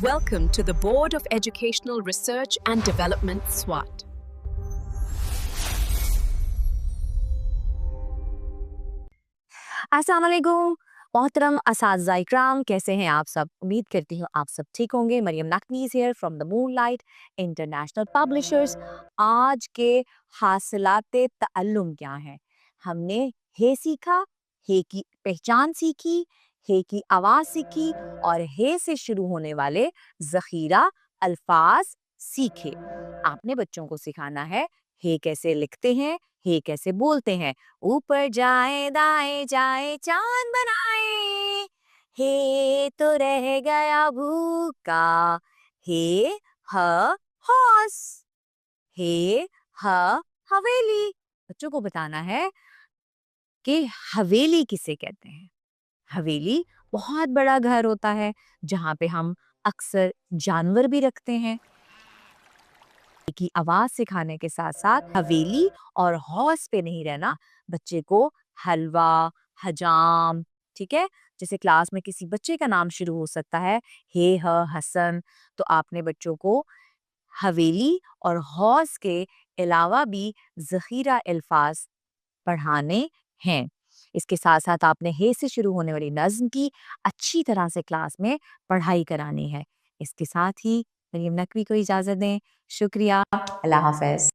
Welcome to the Board of Educational Research and Development, SWAT. अस्सलाम वालेकुम मोहतरम असातिज़ा इकराम, कैसे हैं आप सब? उम्मीद करती हूँ आप सब ठीक होंगे। Maryam Naqvi is here from the Moonlight International Publishers. आज के हासिलाते तअल्लुम क्या हैं? हमने हे सीखा, हे की पहचान सीखी, हे की आवाज़ सीखी और हे से शुरू होने वाले ज़ख़ीरा अल्फाज सीखे। आपने बच्चों को सिखाना है हे कैसे लिखते हैं, हे कैसे बोलते हैं। ऊपर जाए दाएं जाए चांद बनाए, हे तो रह गया भूखा, हे ह हॉर्स, हे ह हवेली। बच्चों को बताना है कि हवेली किसे कहते हैं। हवेली बहुत बड़ा घर होता है जहाँ पे हम अक्सर जानवर भी रखते हैं। की आवाज सिखाने के साथ साथ हवेली और हौस पे नहीं रहना, बच्चे को हलवा, हजाम, ठीक है, जैसे क्लास में किसी बच्चे का नाम शुरू हो सकता है हे ह हसन, तो आपने बच्चों को हवेली और हौस के अलावा भी ज़ख़ीरा अल्फाज पढ़ाने हैं। इसके साथ साथ आपने हे से शुरू होने वाली नज़्म की अच्छी तरह से क्लास में पढ़ाई करानी है। इसके साथ ही मरियम नकवी को इजाज़त दें। शुक्रिया। अल्लाह हाफ़िज़।